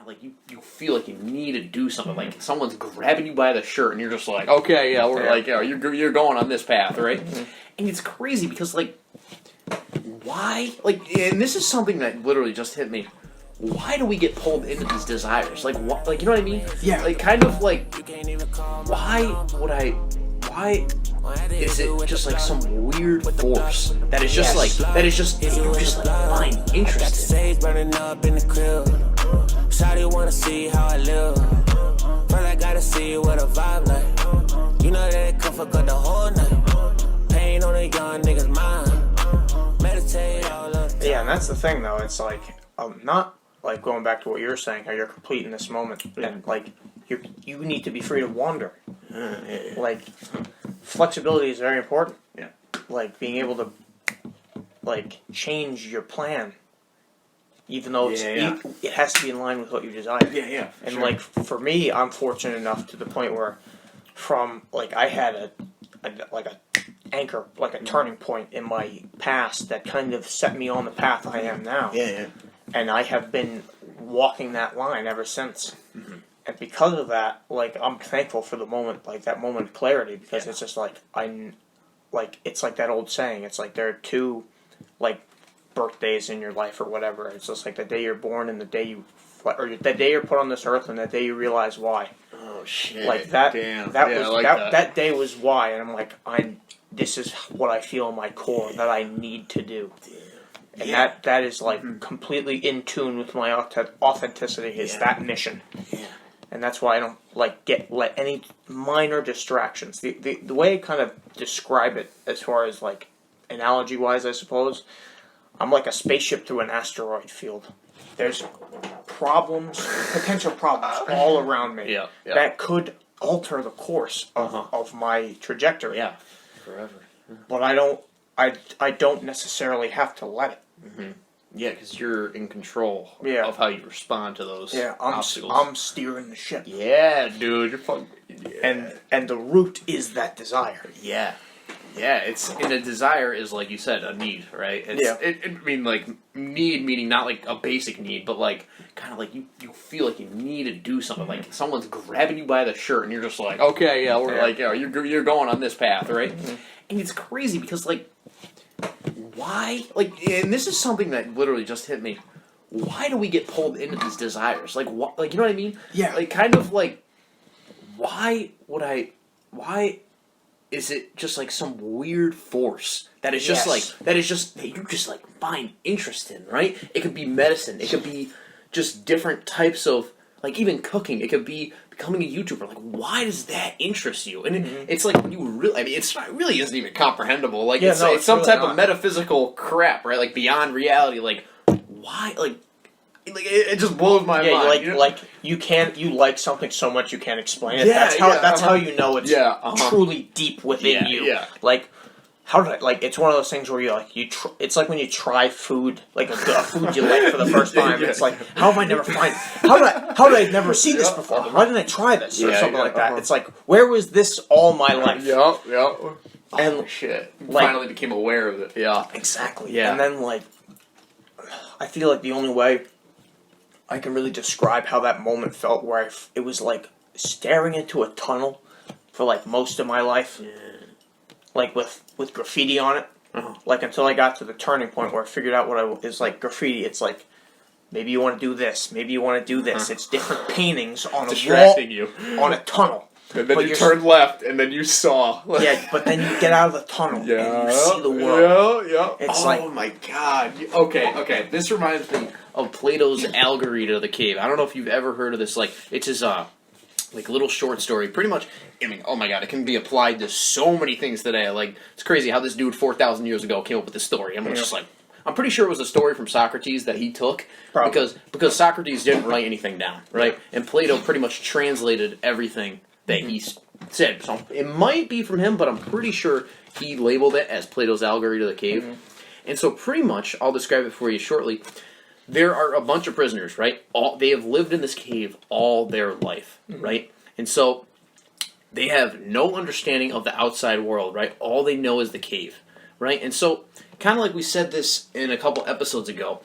kind of like you feel like you need to do something. Like someone's grabbing you by the shirt, and you're just like, okay, yeah, we're like, yeah, you're going on this path, right? And it's crazy because like, why? Like, and this is something that literally just hit me. Why do we get pulled into these desires? Like, what? Like, you know what I mean? Yeah. Like, kind of like, why would I? Why is it just like some weird force that is just like that you just like find interesting? Burning up in the crib. Shawty wanna see how I live. But I gotta see what a vibe like. You know that it come for good the whole night. Pain on a young nigga's mind. Meditate all of the time. Yeah, and that's the thing, though. It's like, not like going back to what you're saying, how you're complete in this moment, and like you need to be free to wander. Like, flexibility is very important. Yeah. Like being able to like change your plan, even though it has to be in line with what you desire. Yeah. And like for me, I'm fortunate enough to the point where, from like I had a anchor, like a turning point in my past that kind of set me on the path I am now. Yeah. And I have been walking that line ever since. Mm-hmm. And because of that, like, I'm thankful for the moment, like that moment of clarity, because it's just like it's like that old saying. It's like there are two, like, birthdays in your life or whatever. It's just like the day you're born and the day the day you're put on this earth and the day you realize why. Oh shit! Like that. Damn. That day was why, and I'm like, this is what I feel in my core that I need to do. And that is like completely in tune with my authenticity. Is that mission? Yeah. And that's why I don't like let any minor distractions. The way I kind of describe it, as far as like analogy wise, I suppose, I'm like a spaceship through an asteroid field. There's potential problems all around me that could alter the course of my trajectory. Yeah, forever. But I don't necessarily have to let it. Mm-hmm. Yeah, because you're in control of how you respond to those obstacles. I'm steering the ship. Yeah, dude. You're fucking... Yeah. And the root is that desire. Yeah. Yeah, and a desire is, like you said, a need, right? I mean, like, need meaning not like a basic need, but like, kind of like you feel like you need to do something. Like, someone's grabbing you by the shirt, and you're just like, okay, yeah, we're like, yeah, you're going on this path, right? Mm-hmm. And it's crazy because, like, why? Like, and this is something that literally just hit me. Why do we get pulled into these desires? Like, what? Like, you know what I mean? Yeah. Like, kind of like, why is it just like some weird force that is just that you just like find interest in, right? It could be medicine. It could be just different types of, like, even cooking. It could be becoming a YouTuber. Like, why does that interest you? And it's like, when you really, I mean, it really isn't even comprehensible. Like, it's some really type of metaphysical crap, right? Like, beyond reality. Like, why? Like it just blows my mind. You like something so much you can't explain it. That's how you know it's truly deep within you. Yeah. Like, it's one of those things where it's like when you try food, like a food you like for the first time. It's like, how have I never how did I never see this before? Why didn't I try this or something like that? It's like, where was this all my life? Yeah. And shit, finally became aware of it. Yeah, exactly. Yeah, and then like, I feel like the only way I can really describe how that moment felt, where it was like staring into a tunnel for like most of my life. Yeah. Like with graffiti on it, like until I got to the turning point where I figured out what is like graffiti. It's like, maybe you want to do this, maybe you want to do this. It's different paintings on a distracting you on a tunnel. And then you turned left, and then you saw. Yeah, but then you get out of the tunnel and you see the world. Yeah. It's my god. Okay. This reminds me of Plato's Allegory to the Cave. I don't know if you've ever heard of this. Like, it's his like little short story. Pretty much, I mean, oh my god, it can be applied to so many things today. Like, it's crazy how this dude 4,000 years ago came up with this story. I'm just like, I'm pretty sure it was a story from Socrates that he took. Probably. Because Socrates didn't write anything down, right? And Plato pretty much translated everything that he said. So it might be from him, but I'm pretty sure he labeled it as Plato's Allegory to the Cave. Mm-hmm. And so pretty much, I'll describe it for you shortly. There are a bunch of prisoners, right? They have lived in this cave all their life, right? And so they have no understanding of the outside world, right? All they know is the cave, right? And so, kind of like we said this in a couple episodes ago,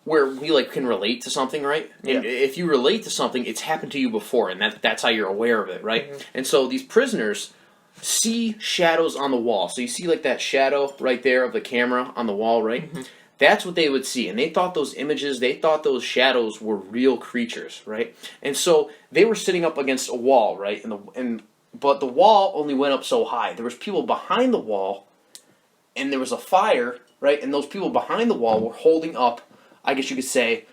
where we like can relate to something, right? And if you relate to something, it's happened to you before, and that's how you're aware of it, right? And so these prisoners see shadows on the wall. So you see like that shadow right there of the camera on the wall, right? That's what they would see, and they thought those images, they thought those shadows were real creatures, right? And so they were sitting up against a wall, right? But the wall only went up so high. There was people behind the wall, and there was a fire, right? And those people behind the wall were holding up, I guess you could say,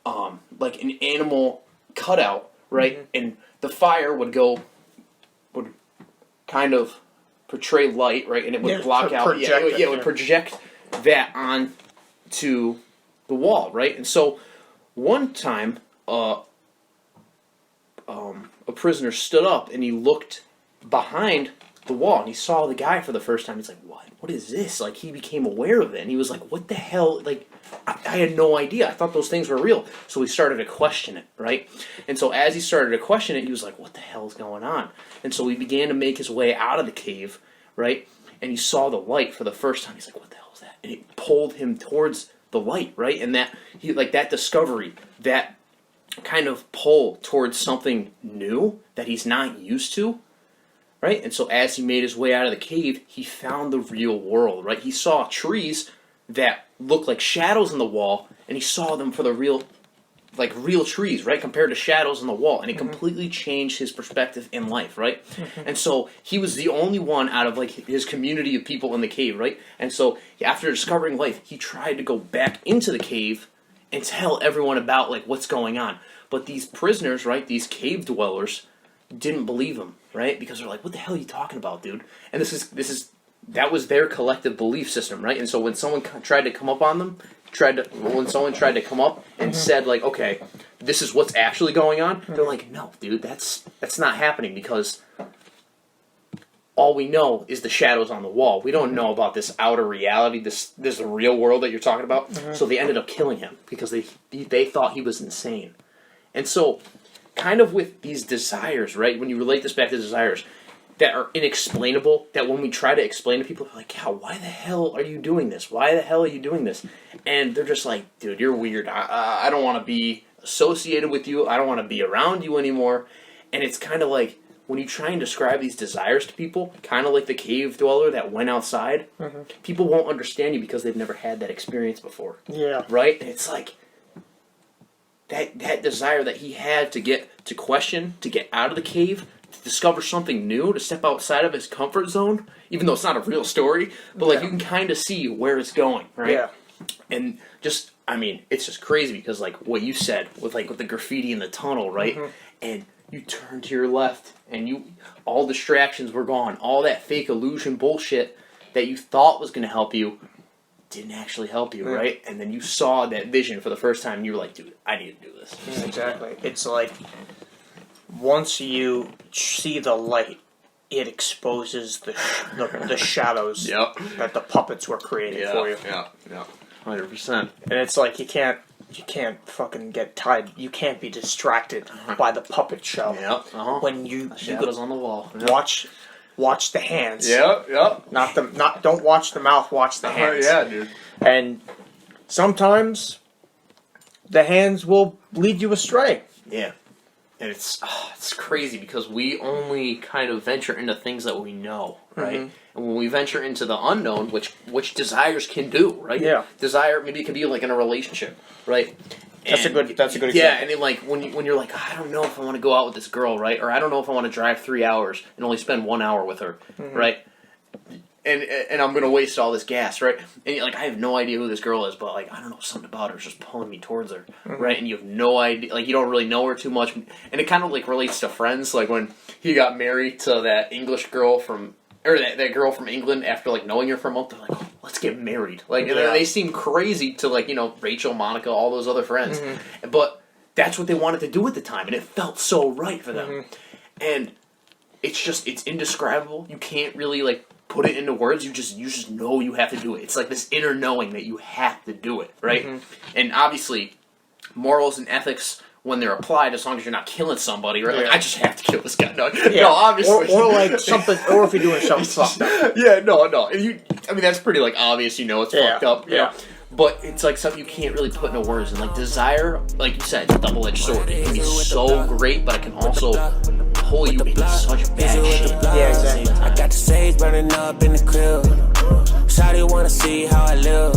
like an animal cutout, right? And the fire would kind of portray light, right? And it would block out. It would project that on to the wall, right? And so one time, a prisoner stood up and he looked behind the wall and he saw the guy for the first time. He's like, "What? What is this?" Like he became aware of it and he was like, "What the hell?" Like I had no idea. I thought those things were real. So he started to question it, right? And so as he started to question it, he was like, "What the hell is going on?" And so he began to make his way out of the cave, right? And he saw the light for the first time. He's like, "What the hell is that?" And it pulled him towards the light, right? And that that discovery, that kind of pull towards something new that he's not used to, right? And so as he made his way out of the cave, he found the real world, right? He saw trees that looked like shadows on the wall, and he saw them for the real trees, right? Compared to shadows on the wall, and it completely changed his perspective in life, right? And so he was the only one out of like his community of people in the cave, right? And so after discovering life, he tried to go back into the cave and tell everyone about like what's going on. But these prisoners, right, these cave dwellers, didn't believe him, right? Because they're like, "What the hell are you talking about, dude?" And that was their collective belief system, right? And so when someone tried to come up on them, when someone tried to come up and said like, "Okay, this is what's actually going on," they're like, "No, dude, that's not happening because all we know is the shadows on the wall. We don't know about this outer reality, this real world that you're talking about." So they ended up killing him because they thought he was insane. And so, kind of with these desires, right? When you relate this back to desires that are inexplainable, that when we try to explain to people, they're like, why the hell are you doing this? Why the hell are you doing this? And they're just like, "Dude, you're weird. I don't want to be associated with you. I don't want to be around you anymore." And it's kind of like, when you try and describe these desires to people, kind of like the cave dweller that went outside, people won't understand you because they've never had that experience before. Yeah. Right? And it's like, that desire that he had to get to question, to get out of the cave, to discover something new, to step outside of his comfort zone, even though it's not a real story, but like you can kind of see where it's going, right? Yeah. And just, I mean, it's just crazy because like what you said with the graffiti in the tunnel, right? And you turn to your left and all distractions were gone. All that fake illusion bullshit that you thought was going to help you didn't actually help you, right? And then you saw that vision for the first time and you were like, "Dude, I need to do this." Yeah, exactly. It's like once you see the light, it exposes the shadows that the puppets were creating for you. Yeah, 100%. And it's like you can't fucking get tied. You can't be distracted by the puppet show. When you shadows on the wall. Watch the hands. Don't watch the mouth, watch the hands. Yeah, dude. And sometimes the hands will lead you astray. Yeah. And it's crazy because we only kind of venture into things that we know, right? And when we venture into the unknown, which desires can do, right? Yeah. Desire, maybe it could be like in a relationship, right? That's a good example. Yeah, and then like when you're like, "I don't know if I want to go out with this girl," right? Or "I don't know if I want to drive 3 hours and only spend 1 hour with her," right? And I'm gonna waste all this gas, right? And you're like, "I have no idea who this girl is, but like I don't know, something about her is just pulling me towards her," right? And you have no idea, like you don't really know her too much, and it kind of like relates to Friends, like when he got married to that English girl that girl from England after like knowing her for a month. They're like, "Oh, let's get married." Like they seem crazy to like Rachel, Monica, all those other friends, but that's what they wanted to do at the time, and it felt so right for them. And it's indescribable. You can't really like put it into words. You just know you have to do it. It's like this inner knowing that you have to do it, right? And obviously, morals and ethics, when they're applied, as long as you're not killing somebody, right? Like, I just have to kill this guy. No, obviously. Or like something, or if you're doing something fucked up. No. And I mean, that's pretty like obvious. It's fucked up. but it's like something you can't really put into words. And like desire, like you said, it's a double-edged sword. It can be so great, but it can also pull you into such bad shit. Yeah, exactly. I got the sage burning up in the crib. Shawty wanna see how I live.